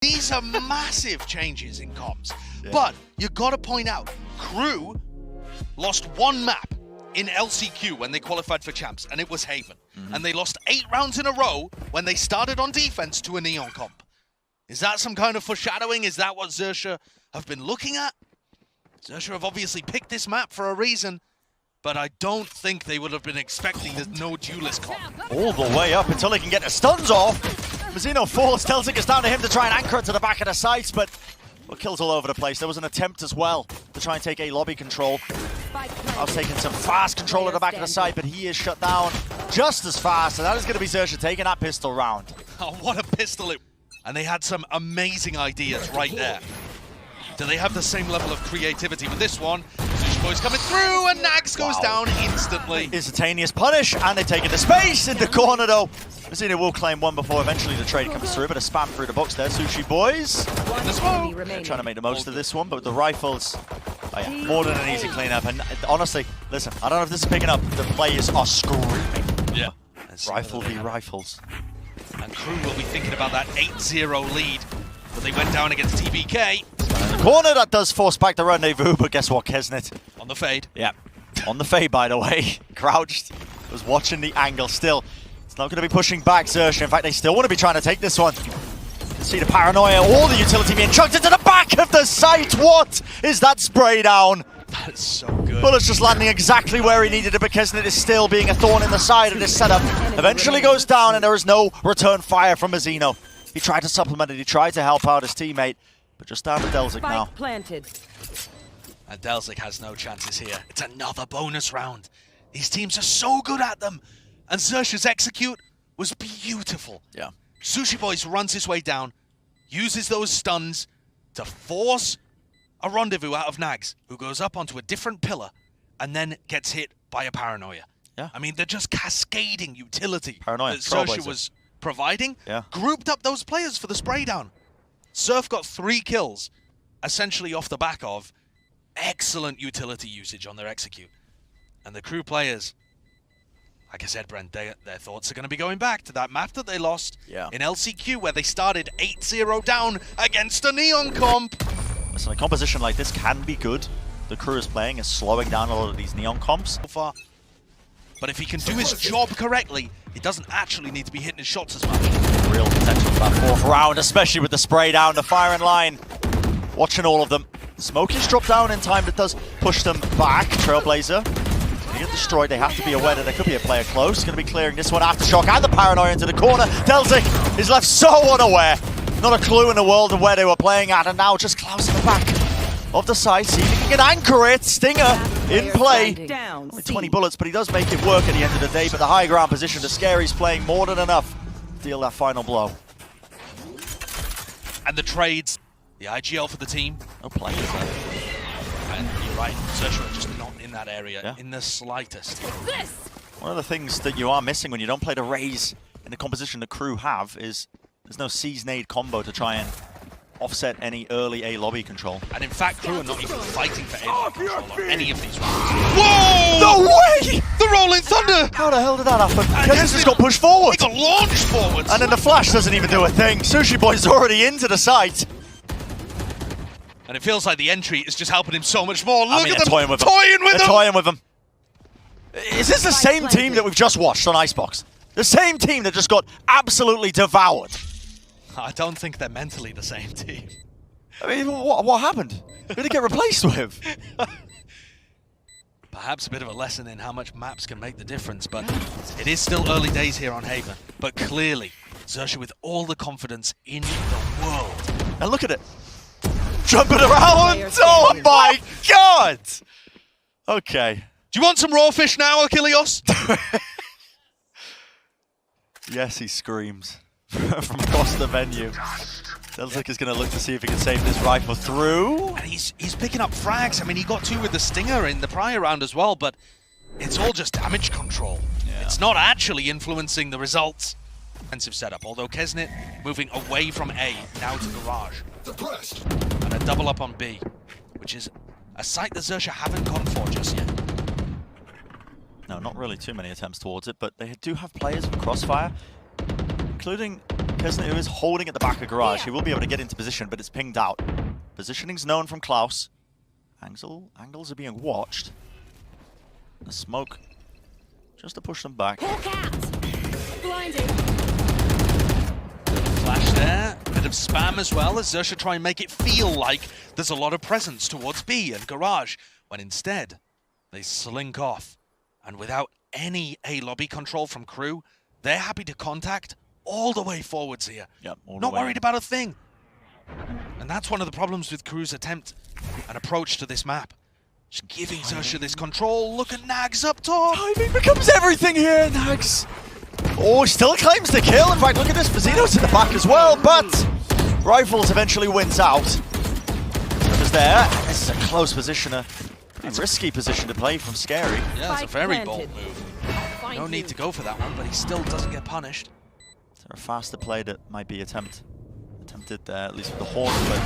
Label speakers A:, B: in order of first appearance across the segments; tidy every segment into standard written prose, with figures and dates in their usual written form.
A: These are massive changes in comms. Yeah. But you got to point out, KRU lost one map in LCQ when they qualified for champs, and it was Haven. And they lost 8 rounds in a row when they started on defense to a Neon comp. Is that some kind of foreshadowing? Is that what XIA have been looking at? XIA have obviously picked this map for a reason, but I don't think they would have been expecting there's no duelist comp.
B: All the way up until they can get the stuns off. Mazzino falls, Delzik is down to him to try and anchor it to the back of the sites, but kills all over the place. There was an attempt as well to try and take A lobby control. I was taking some fast control at the back of the site, but he is shut down just as fast, and that is going to be XIA taking that pistol round.
A: Oh, what a pistol it. And they had some amazing ideas right there. Do they have the same level of creativity with this one? Sushi Boy's coming through, and Nags goes down instantly.
B: Instantaneous punish, and they take it to space in the corner though. Mazzino will claim one before eventually the trade comes through, but a spam through the box there. Sushi Boys trying to make the most of this one, but the rifles, more than an easy cleanup. And honestly, listen, I don't know if this is picking up, the players are screaming.
A: Yeah.
B: Rifle v rifles.
A: And KRU will be thinking about that 8-0 lead, but they went down against TBK.
B: In the corner, that does force back the rendezvous, but guess what, Kesnet?
A: On the fade.
B: Yeah, on the fade, by the way. Crouched, was watching the angle still. It's not going to be pushing back XIA. In fact, they still want to be trying to take this one. You can see the paranoia, all the utility being chucked into the back of the site. What is that spray down?
A: That's so good.
B: Bullet's just landing exactly where he needed it, but Kesnet is still being a thorn in the side of this setup. Eventually goes down, and there is no return fire from Mazzino. He tried to supplement it, he tried to help out his teammate, but just down to Delzik now.
C: Planted.
A: And Delzik has no chances here. It's another bonus round. These teams are so good at them. And XIA's execute was beautiful.
B: Yeah.
A: Sushi Boys runs his way down, uses those stuns to force a rendezvous out of Nags, who goes up onto a different pillar and then gets hit by a paranoia.
B: Yeah.
A: I mean, they're just cascading utility
B: Paranoia,
A: that XIA was providing.
B: Yeah.
A: Grouped up those players for the spray down. Surf got 3 kills, essentially off the back of excellent utility usage on their execute. And the KRU players, like I said, Brent, their thoughts are going to be going back to that map that they lost in LCQ, where they started 8-0 down against a Neon comp.
B: Listen, a composition like this can be good. The KRU is playing is slowing down a lot of these Neon comps.
A: So far. But if he can do his job correctly, he doesn't actually need to be hitting his shots as much.
B: Real potential for that 4th round, especially with the spray down, the firing line. Watching all of them. Smokies drop down in time, that does push them back. Trailblazer. They get destroyed, they have to be aware that there could be a player close. Going to be clearing this one. Aftershock and the paranoia into the corner. Delzik is left so unaware. Not a clue in the world of where they were playing at, and now just Klaus in the back of the site. See if he can anchor it. Stinger in play. Only 20 bullets, but he does make it work at the end of the day. But the high ground position, the Scary's playing more than enough to deal that final blow.
A: And the trades, the IGL for the team.
B: No players there.
A: And you're right, XIA are just not in that area in the slightest.
B: One of the things that you are missing when you don't play the Raze in the composition the KRU have is there's no Seize Nade combo to try and offset any early A lobby control.
A: And in fact, KRU are not even fighting for A lobby control on any of these rounds.
B: Whoa! No way!
A: The Rolling Thunder!
B: How the hell did that happen? Kesnet just got pushed forward.
A: He got launched forwards.
B: And then the flash doesn't even do a thing. Sushi Boy's already into the site.
A: And it feels like the entry is just helping him so much more. Look at them
B: toying with them. Is this the same team that we've just watched on Icebox? The same team that just got absolutely devoured?
A: I don't think they're mentally the same team.
B: I mean, what happened? Who did it get replaced with?
A: Perhaps a bit of a lesson in how much maps can make the difference, but it is still early days here on Haven. But clearly, XIA with all the confidence in the world.
B: And look at it. Jumping around! Oh my god! Okay.
A: Do you want some raw fish now, Achilles?
B: Yes, he screams from across the venue. Delzik is going to look to see if he can save this rifle through.
A: And he's picking up frags. I mean, he got 2 with the Stinger in the prior round as well, but it's all just damage control. Yeah. It's not actually influencing the results. Defensive setup, although Kesnet moving away from A, now to Garage. And a double up on B, which is a site that XIA haven't gone for just yet.
B: No, not really too many attempts towards it, but they do have players in Crossfire, including Kesnet, who is holding at the back of garage. He will be able to get into position, but it's pinged out. Positioning's known from Klaus. Angles are being watched. The smoke, just to push them back.
C: Blinding.
A: Flash there, bit of spam as well as Xerxia try and make it feel like there's a lot of presence towards B and garage, when instead they slink off. And without any A lobby control from KRU, they're happy to contact all the way forwards here.
B: Yep,
A: Not worried about a thing. And that's one of the problems with KRU's attempt and approach to this map. Just giving Xerxia this control. Look at Nags up top.
B: Timing becomes everything here, Nags. Oh, still claims the kill. In fact, look at this. Vizino's in the back as well, but Rifles eventually wins out. Xerxia's there. This is a close position, a pretty risky position to play from Scary.
A: Yeah, it's a very bold move. No need to go for that one, but he still doesn't get punished.
B: Is there a faster play that might be attempted there, at least with the horn, but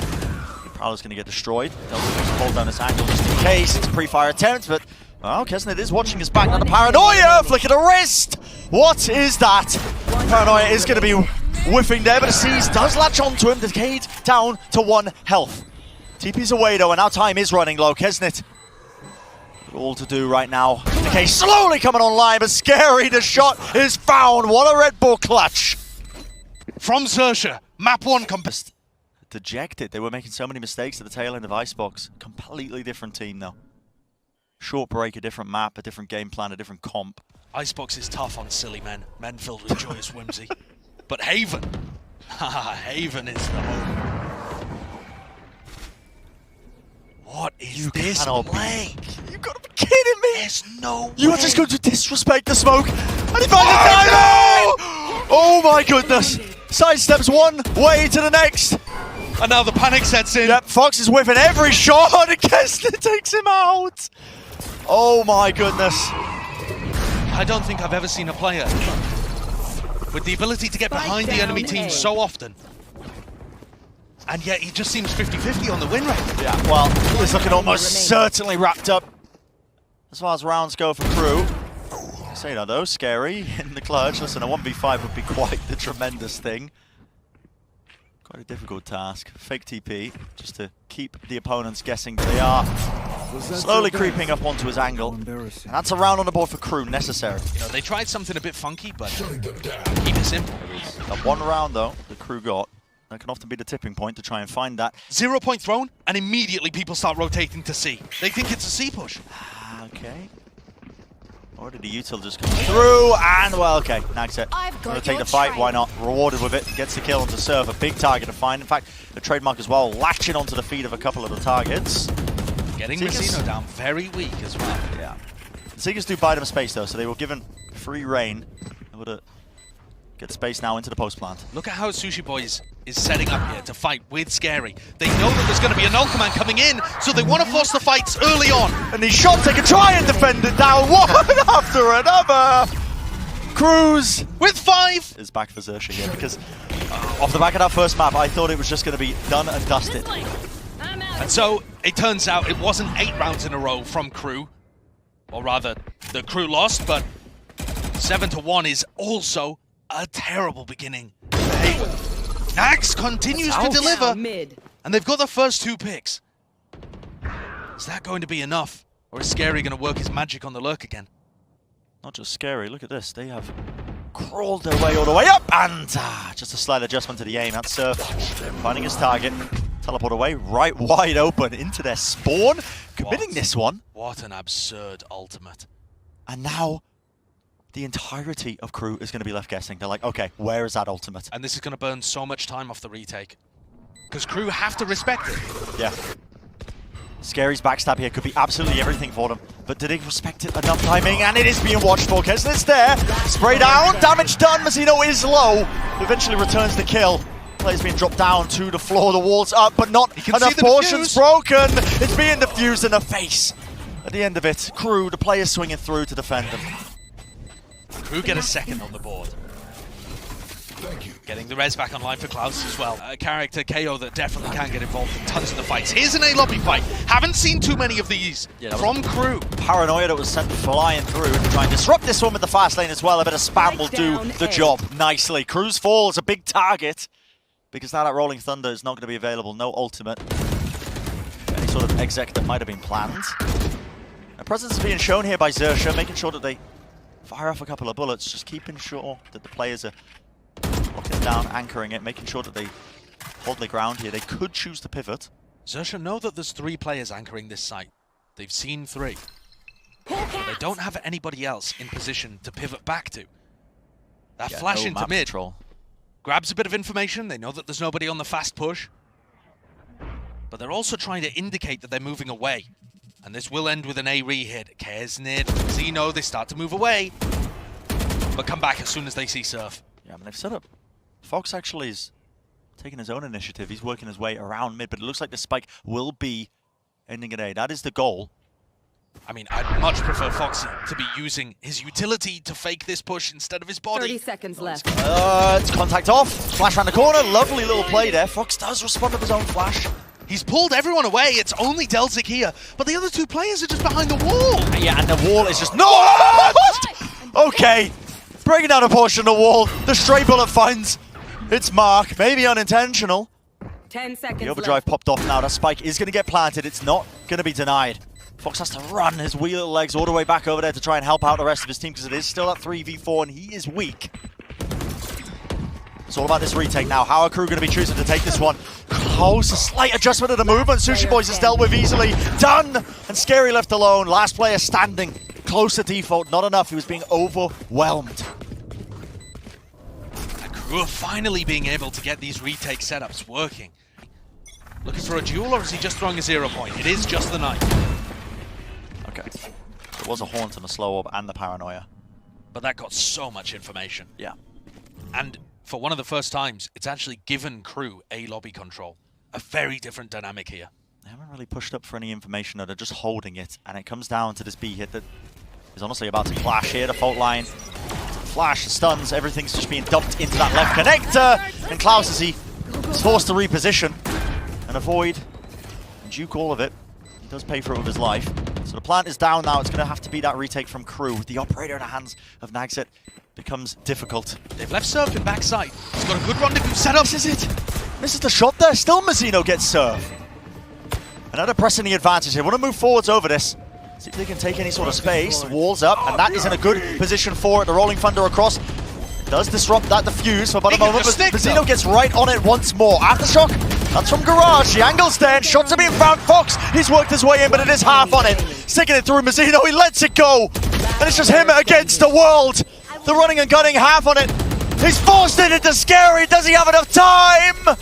B: Prowler's going to get destroyed. They'll just hold down this angle just in case. It's a pre-fire attempt, but well, Kesnet is watching his back. Now the Paranoia, flick of the wrist! What is that? Paranoia is going to be whiffing there, but a Seize does latch onto him. Decade down to 1 health. TP's away though, and now time is running low. Kesnet, all to do right now. Decade slowly coming online, but Scary, the shot is found. What a Red Bull clutch!
A: From Xerxia, map 1 compass.
B: Dejected. They were making so many mistakes at the tail end of Icebox. Completely different team though. Short break, a different map, a different game plan, a different comp.
A: Icebox is tough on silly men filled with joyous whimsy. But Haven, Haven is the home. What is this play?
B: You gotta be kidding me!
A: There's no
B: You
A: way.
B: are just going to disrespect the smoke, and he finds the diamond! Oh my goodness! Sidesteps one way to the next.
A: And now the panic sets in.
B: Yep, Fox is whiffing every shot, and Kesnet takes him out. Oh my goodness.
A: I don't think I've ever seen a player with the ability to get behind the enemy team so often. And yet he just seems 50-50 on the win rate.
B: Yeah, well, it's looking almost certainly wrapped up as far as rounds go for KRU. Say that though, Scary in the clutch. Listen, a 1v5 would be quite the tremendous thing. Quite a difficult task. Fake TP, just to keep the opponents guessing. They are slowly creeping up onto his angle. And that's a round on the board for KRU, necessary.
A: You know, they tried something a bit funky, but keep it simple.
B: That one round though, the KRU got. That can often be the tipping point to try and find that.
A: 0 point thrown, and immediately people start rotating to C. They think it's a C push.
B: Okay. Or did the util just come through? And, well, okay, Nags it. Gonna take the fight, why not? Rewarded with it, gets the kill onto Serve, a big target to find. In fact, the trademark as well, latching onto the feet of a couple of the targets.
A: Getting Messino down very weak as well.
B: Yeah. The Seekers do buy them space though, so they were given free reign. Able to get space now into the post plant.
A: Look at how Sushi Boys is setting up here to fight with Scary. They know that there's going to be a null command coming in, so they want to force the fights early on.
B: And these shots, they can try and defend it down one after another. KRU's
A: with 5
B: is back for Xerxia here because off the back of that first map, I thought it was just going to be done and dusted.
A: And so it turns out it wasn't 8 rounds in a row from KRU, or rather, the KRU lost, but 7-1 is also a terrible beginning. Hey, Nags continues to deliver, and they've got the first 2 picks. Is that going to be enough, or is Scary going to work his magic on the lurk again?
B: Not just Scary, look at this. They have crawled their way all the way up, and just a slight adjustment to the aim. That's Surf finding his target. Teleport away, right wide open into their spawn. Committing this one.
A: What an absurd ultimate.
B: And now the entirety of KRU is going to be left guessing. They're like, okay, where is that ultimate?
A: And this is going to burn so much time off the retake. Because KRU have to respect it.
B: Yeah. Scary's backstab here could be absolutely everything for them. But did they respect it enough timing? And it is being watched for. Kesnet's there. Spray down. Damage done. Messino is low. Eventually returns the kill. Player's being dropped down to the floor. The wall's up, but not enough portions broken. It's being diffused in the face. At the end of it, KRU, the player swinging through to defend them.
A: KRU get a second on the board. Getting the res back online for Klaus as well. A character, KO, that definitely can get involved in tons of the fights. Here's an A-lobby fight. Haven't seen too many of these from KRU.
B: Paranoia that was sent flying through to try and disrupt this one with the fast lane as well. A bit of spam will do the job nicely. KRU's fall is a big target because now that Rolling Thunder is not going to be available. No ultimate. Any sort of exec that might have been planned. A presence is being shown here by Xerxia, making sure that they fire off a couple of bullets, just keeping sure that the players are locking down, anchoring it, making sure that they hold their ground here. They could choose to pivot.
A: Xerxia know that there's 3 players anchoring this site. They've seen 3. But they don't have anybody else in position to pivot back to. That flash into mid grabs a bit of information. They know that there's nobody on the fast push. But they're also trying to indicate that they're moving away. And this will end with an A re-hit. Kesnid, Zeno, they start to move away. But come back as soon as they see Surf.
B: Yeah, I mean, they've set up. Fox actually is taking his own initiative. He's working his way around mid, but it looks like the spike will be ending at A. That is the goal.
A: I mean, I'd much prefer Fox to be using his utility to fake this push instead of his body.
C: 30 seconds left.
B: It's contact off. Flash around the corner. Lovely little play there. Fox does respond with his own flash.
A: He's pulled everyone away. It's only Delzik here, but the other 2 players are just behind the wall.
B: Yeah, and the wall is just... No! Okay. Breaking down a portion of the wall. The stray bullet finds its mark. Maybe unintentional.
C: 10 seconds
B: The overdrive
C: left.
B: popped off now. That spike is going to get planted. It's not going to be denied. Fox has to run his wee little legs all the way back over there to try and help out the rest of his team because it is still at 3v4 and he is weak. It's all about this retake now. How are KRU going to be choosing to take this one? Close, a slight adjustment of the movement. Sushi Boys is dealt with easily. Done! And Scary left alone. Last player standing. Close to default. Not enough. He was being overwhelmed.
A: And KRU are finally being able to get these retake setups working. Looking for a duel, or is he just throwing a 0 point? It is just the knife.
B: Okay. There was a Haunt and a Slow Orb and the Paranoia.
A: But that got so much information.
B: Yeah.
A: And for one of the first times, it's actually given KRU a lobby control. A very different dynamic here.
B: They haven't really pushed up for any information, they're just holding it, and it comes down to this B hit that is honestly about to clash here. The fault line, flash, stuns, everything's just being dumped into that left connector, and Klaus, as he is forced to reposition and avoid and duke all of it, he does pay for it with his life. So the plant is down now. It's going to have to be that retake from KRU. With the operator in the hands of Nagset, becomes difficult.
A: They've left Surf in backside. He's got a good rendezvous set up.
B: This is it. Misses the shot there. Still Mazzino gets Surf. Another pressing the advantage here. Want to move forwards over this. See if they can take any sort of space. Walls up, and that is in a good position for it. The Rolling Thunder across. Does disrupt that defuse for about a moment, but Mazzino gets right on it once more. Aftershock, that's from Garage. The angle's there, and shots are being found. Fox, he's worked his way in, but it is half on it. Sticking it through Mazzino, he lets it go. And it's just him against the world. The running and gunning, half on it. He's forced it into Scary. Does he have enough time?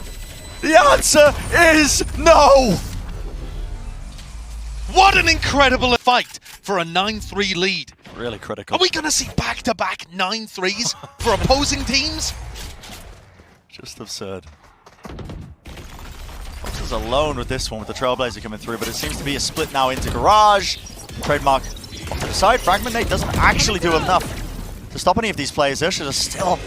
B: The answer is no.
A: What an incredible fight for a 9-3 lead.
B: Really critical.
A: Are we going to see back-to-back 9-3s for opposing teams?
B: Just absurd. Fox is alone with this one with the Trailblazer coming through, but it seems to be a split now into Garage. Trademark off to the side. Fragment Nate doesn't actually do enough to stop any of these players. Ursula is still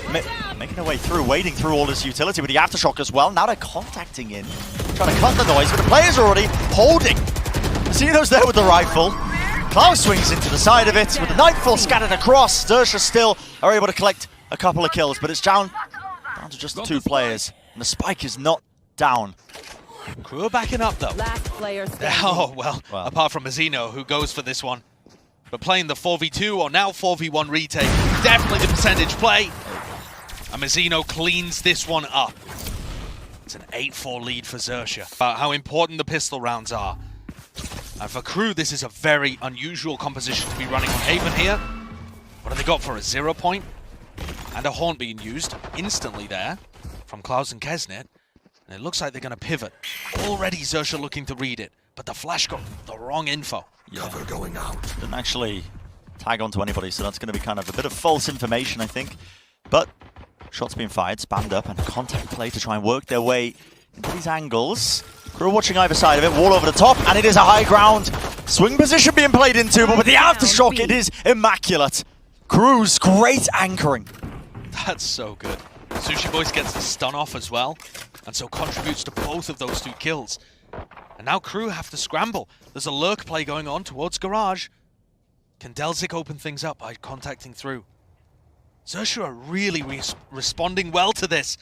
B: making their way through, wading through all this utility with the Aftershock as well. Now they're contacting in, trying to cut the noise, but the players are already holding. Mazzino's there with the rifle. Klaus swings into the side of it with the Nightfall scattered across. Xerxia still are able to collect a couple of kills, but it's down to just the 2 players. And the spike is not down.
A: KRU are backing up though.
C: Last player standing.
A: Oh, well, apart from Mazzino, who goes for this one. But playing the 4v2 or now 4v1 retake, definitely the percentage play. And Mazzino cleans this one up. It's an 8-4 lead for Xerxia. About how important the pistol rounds are. And for KRU, this is a very unusual composition to be running on Haven here. What have they got for a 0 point? And a Haunt being used instantly there from Klaus and Kesnit. And it looks like they're going to pivot. Already Xerxia looking to read it, but the flash got the wrong info.
B: Yeah. Cover going out. Didn't actually tag onto anybody, so that's going to be kind of a bit of false information, I think. But shots being fired, spammed up, and contact play to try and work their way into these angles. KRU watching either side of it, wall over the top, and it is a high ground. Swing position being played into, but with the Aftershock, it is immaculate. KRU's great anchoring.
A: That's so good. Sushi Boys gets the stun off as well, and so contributes to both of those 2 kills. And now KRU have to scramble. There's a lurk play going on towards Garage. Can Delzik open things up by contacting through? Xerxia are really responding well to this.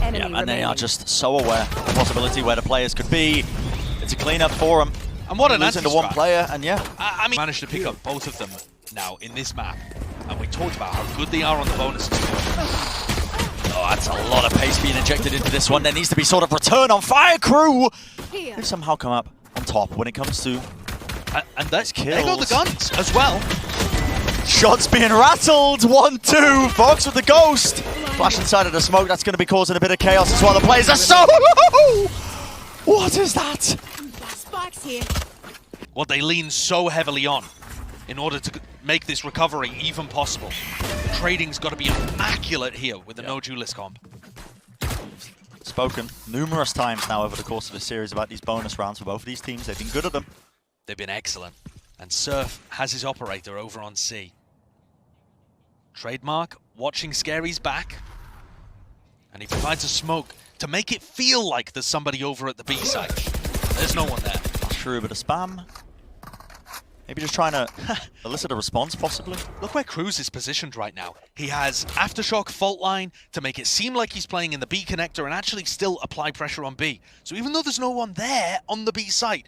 B: And they are just so aware of the possibility where the players could be. It's a cleanup for them.
A: And what an
B: losing to one player, and yeah.
A: I mean, managed to pick up both of them now in this map. And we talked about how good they are on the bonuses.
B: Oh, that's a lot of pace being injected into this one. There needs to be sort of return on fire. KRU, they somehow come up on top when it comes to
A: and that's kills. There go the guns as well.
B: Shots being rattled. 1-2. Fox with the ghost. Flash inside of the smoke. That's going to be causing a bit of chaos as well. The players are so... What is that?
C: Spikes here.
A: Well, they lean so heavily on in order to make this recovery even possible. The trading's got to be immaculate here with the no duelist comp.
B: Spoken numerous times now over the course of the series about these bonus rounds for both of these teams. They've been good at them.
A: They've been excellent. And Surf has his operator over on C. Trademark watching Scary's back. And he provides a smoke to make it feel like there's somebody over at the B side. There's no one there.
B: That's true, but a spam. Maybe just trying to elicit a response, possibly.
A: Look where KRU's is positioned right now. He has Aftershock fault line to make it seem like he's playing in the B connector and actually still apply pressure on B. So even though there's no one there on the B site,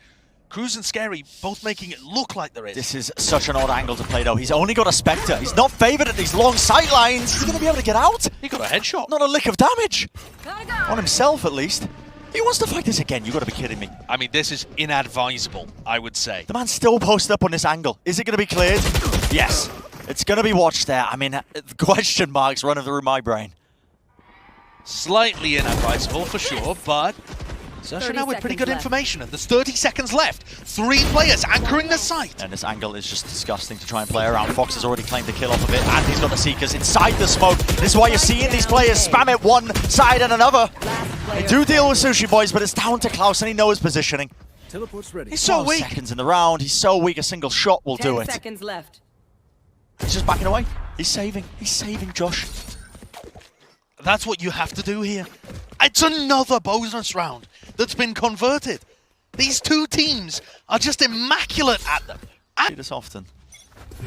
A: KRU and Scary both making it look like there is.
B: This is such an odd angle to play, though. He's only got a Spectre. He's not favoured at these long sight lines. Is he going to be able to get out?
A: He got a headshot.
B: Not a lick of damage. On himself, at least. He wants to fight this again. You've got to be kidding me.
A: I mean, this is inadvisable, I would say.
B: The man's still posted up on this angle. Is it going to be cleared? Yes. It's going to be watched there. I mean, question marks running through my brain.
A: Slightly inadvisable, for sure, but... Xerxia now with pretty good information, and there's 30 seconds left. 3 players anchoring the site.
B: And this angle is just disgusting to try and play around. Fox has already claimed the kill off of it, and he's got the Seekers inside the smoke. This is why you're seeing these players spam it one side and another. They do deal with Sushi Boys, but it's down to Klaus, and he knows positioning.
D: Teleport's ready.
A: He's so weak.
B: Seconds in the round. He's so weak, a single shot will do it.
C: 10 seconds left.
B: He's just backing away. He's saving. He's saving Josh.
A: That's what you have to do here. It's another bonus round that's been converted. These 2 teams are just immaculate at them.
B: I see this often.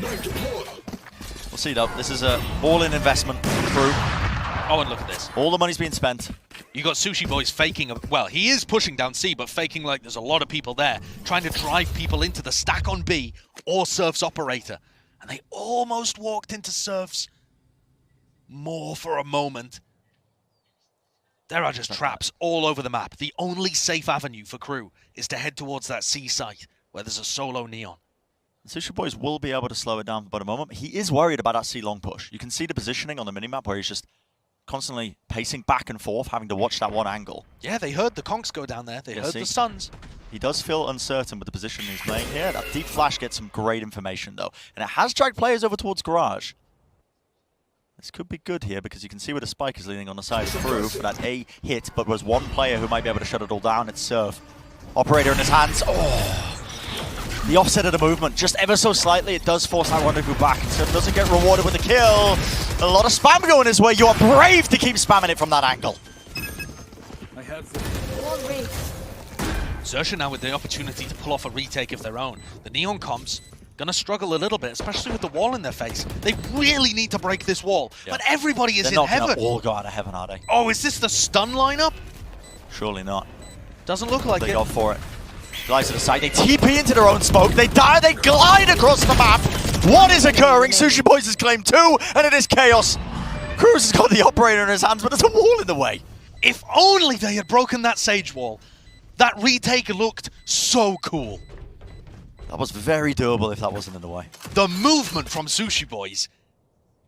B: We'll see though. This is a all-in investment crew.
A: Oh, and look at this.
B: All the money's being spent.
A: You got Sushi Boys faking, well, he is pushing down C, but faking like there's a lot of people there, trying to drive people into the stack on B or Surf's operator. And they almost walked into Surf's more for a moment. There are just traps all over the map. The only safe avenue for KRU is to head towards that C site where there's a solo neon.
B: Sushi Boys will be able to slow it down for about a moment. He is worried about that C long push. You can see the positioning on the minimap where he's just constantly pacing back and forth, having to watch that one angle.
A: Yeah, they heard the conks go down there. They heard the Suns.
B: He does feel uncertain with the position he's playing here. That deep flash gets some great information, though. And it has dragged players over towards Garage. This could be good here because you can see where the spike is leaning on the side of KRU for that A hit, but was one player who might be able to shut it all down. It's Surf. Operator in his hands. Oh! The offset of the movement, just ever so slightly, it does force that one to go back. And Surf doesn't get rewarded with a kill. A lot of spam going his way. You are brave to keep spamming it from that angle.
D: I have
A: Xerxia now with the opportunity to pull off a retake of their own. The Neon comps gonna struggle a little bit, especially with the wall in their face. They really need to break this wall, but everybody is in heaven.
B: They're not gonna all go out of heaven, are they?
A: Oh, is this the stun lineup?
B: Surely not.
A: Doesn't look like
B: they
A: it.
B: go for it. Guys to the side, they TP into their own smoke, they die, they glide across the map. What is occurring? Sushi Boys has claimed 2, and it is chaos. KRU has got the operator in his hands, but there's a wall in the way.
A: If only they had broken that Sage wall. That retake looked so cool.
B: That was very doable if that wasn't in the way.
A: The movement from Sushi Boys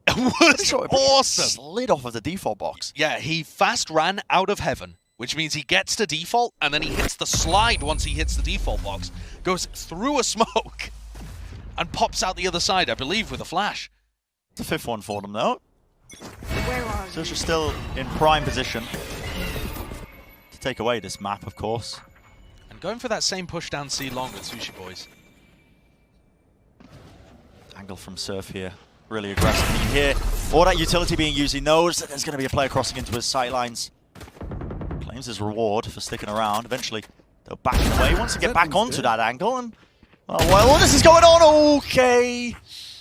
A: was awesome.
B: Slid off of the default box.
A: Yeah, he fast ran out of heaven, which means he gets to default, and then he hits the slide once he hits the default box, goes through a smoke, and pops out the other side, I believe, with a flash.
B: The 5th one for them, though.
C: Where are you?
B: Xerxia still in prime position to take away this map, of course.
A: And going for that same push down C long with Sushi Boys.
B: Angle from Surf here, really aggressive. You hear Or that utility being used, he knows that there's going to be a player crossing into his sight lines. Claims his reward for sticking around. Eventually, they'll back away. He wants to get back onto that angle. And well, this is going on. Okay.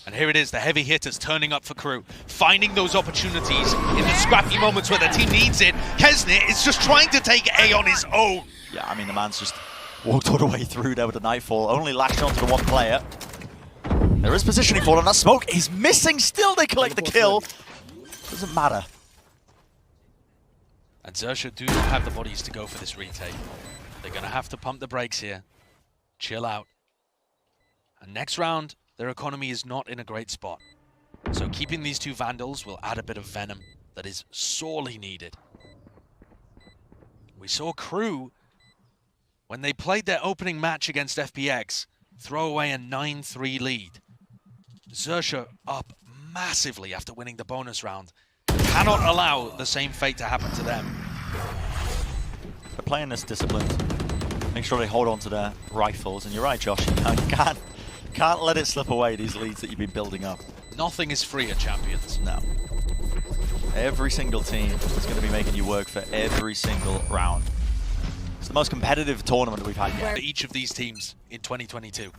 A: And here it is, the heavy hitters turning up for KRU, finding those opportunities in the scrappy moments where the team needs it. Kesnit is just trying to take A on his own.
B: Yeah, I mean, the man's just walked all the way through there with the Nightfall, only latched onto the one player. There is positioning for him. That smoke is missing. Still, they collect the kill. Doesn't matter.
A: And Xerxia do not have the bodies to go for this retake. They're going to have to pump the brakes here. Chill out. And next round, their economy is not in a great spot. So keeping these two Vandals will add a bit of venom that is sorely needed. We saw KRU, when they played their opening match against FPX, throw away a 9-3 lead. Xerxia up massively after winning the bonus round. Cannot allow the same fate to happen to them.
B: They're playing this disciplined. Make sure they hold on to their rifles. And you're right, Josh. You can't let it slip away, these leads that you've been building up.
A: Nothing is free at Champions.
B: No. Every single team is going to be making you work for every single round. It's the most competitive tournament we've had yet.
A: Each of these teams in 2022.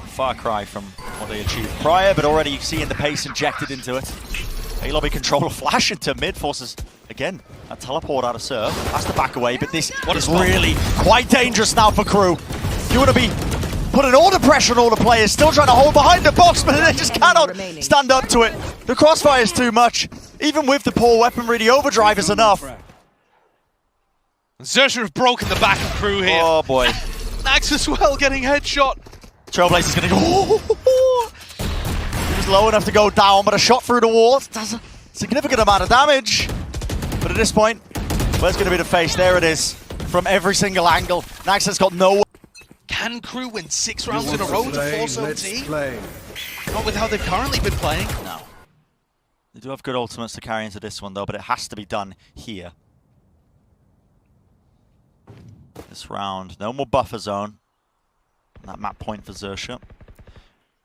B: Far cry from what they achieved prior, but already you see in the pace injected into it. A-Lobby controller flash into mid, forces, again, a teleport out of Surf. Has to back away, but this is really quite dangerous now for KRU. You want to be putting all the pressure on all the players, still trying to hold behind the box, but they just cannot stand up to it. The crossfire is too much. Even with the poor weaponry, the overdrive is enough.
A: Xerxia have broken the back of KRU here.
B: Oh boy.
A: Nax as well getting headshot.
B: Trailblazer's going to go. He was low enough to go down, but a shot through the wall does a significant amount of damage. But at this point, where's going to be the face? There it is. From every single angle. Nax has got no.
A: Can KRU win 6 rounds in a row to force OT? Not with how they've currently been playing.
B: No. They do have good ultimates to carry into this one, though, but it has to be done here. This round, no more buffer zone. That map point for Xerxia.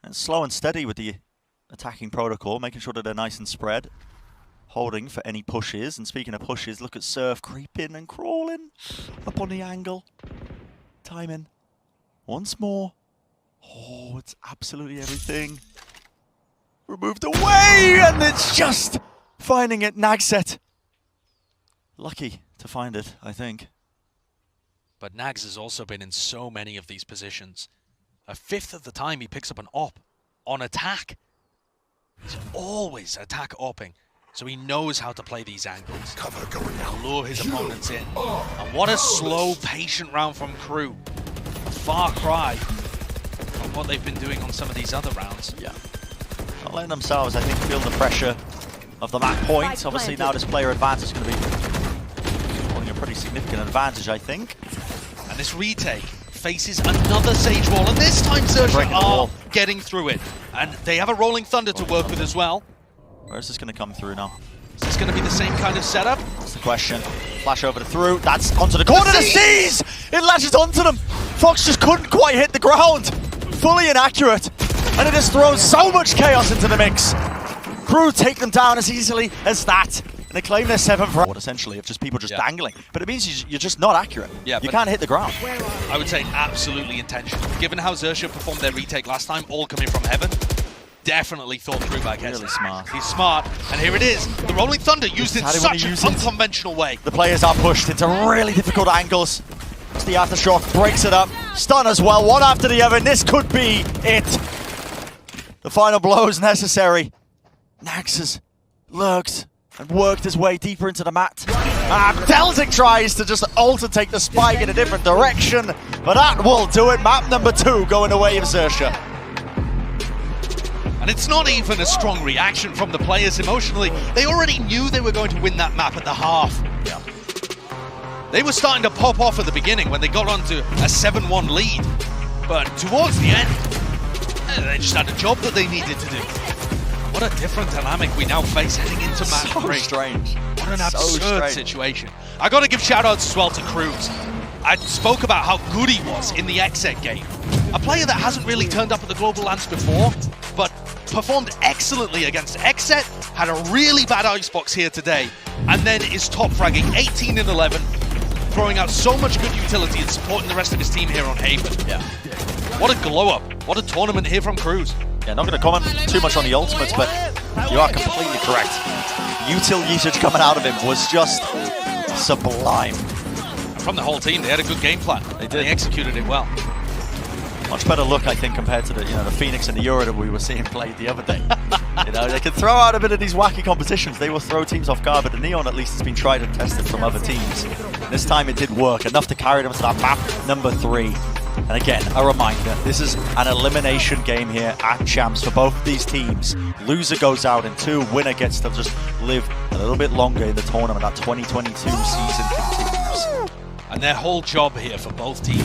B: And slow and steady with the attacking protocol, making sure that they're nice and spread. Holding for any pushes. And speaking of pushes, look at Surf creeping and crawling up on the angle. Timing. Once more. Oh, it's absolutely everything. Removed away, and it's just finding it. Nagset. Lucky to find it, I think.
A: But Nags has also been in so many of these positions. A fifth of the time he picks up an op on attack. He's always attack opping, so he knows how to play these angles.
E: Cover going out.
A: Lure his opponents in. And what a slow, patient round from KRU. A far cry from what they've been doing on some of these other rounds.
B: Yeah. Not letting themselves, I think, feel the pressure of the map point. Obviously now this player advantage is going to be holding a pretty significant advantage, I think.
A: And this retake faces another Sage Wall, and this time Xerxia are getting through it. And they have a Rolling Thunder to work with as well.
B: Where is this going to come through now?
A: Is this going to be the same kind of setup?
B: That's the question. Flash over to through. That's onto the corner. The C's! It latches onto them. Fox just couldn't quite hit the ground. Fully inaccurate. And it has thrown so much chaos into the mix. KRU take them down as easily as that. And they claim their 7th round, essentially, of just people just dangling. But it means you're just not accurate. Yeah, you can't hit the ground.
A: I would say absolutely intentional. Given how Xerxia performed their retake last time, all coming from heaven, definitely thought through by Kesnit.
B: Really smart.
A: He's smart, and here it is. The Rolling Thunder used in such an unconventional way.
B: The players are pushed into really difficult angles. It's the aftershock, breaks it up. Stun as well, one after the other, and this could be it. The final blow is necessary. Nax has lurked and worked his way deeper into the mat. Deltic tries to just ult and take the spike in a different direction, but that will do it. Map number 2 going away of Xerxia.
A: And it's not even a strong reaction from the players emotionally. They already knew they were going to win that map at the half.
B: Yeah.
A: They were starting to pop off at the beginning when they got onto a 7-1 lead. But towards the end, they just had a job that they needed to do. What a different dynamic we now face heading into match 3.
B: So strange.
A: What an absurd situation. I got to give shout-outs as well to KRU. I spoke about how good he was in the XIA game. A player that hasn't really turned up at the global lands before, but performed excellently against XIA, had a really bad icebox here today, and then is top fragging 18 and 11, throwing out so much good utility and supporting the rest of his team here on Haven.
B: Yeah.
A: What a glow up. What a tournament here from KRU's.
B: Yeah, not going to comment too much on the ultimates, but you are completely correct. Util usage coming out of him was just sublime.
A: From the whole team, they had a good game plan.
B: They did.
A: They executed it well.
B: Much better look, I think, compared to the the Phoenix and the Euro that we were seeing played the other day. They can throw out a bit of these wacky competitions. They will throw teams off guard, but the Neon at least has been tried and tested from other teams. This time it did work, enough to carry them to that map number 3. And again, a reminder, this is an elimination game here at Champs for both of these teams. Loser goes out in 2, winner gets to just live a little bit longer in the tournament. That 2022 season continues.
A: And their whole job here for both teams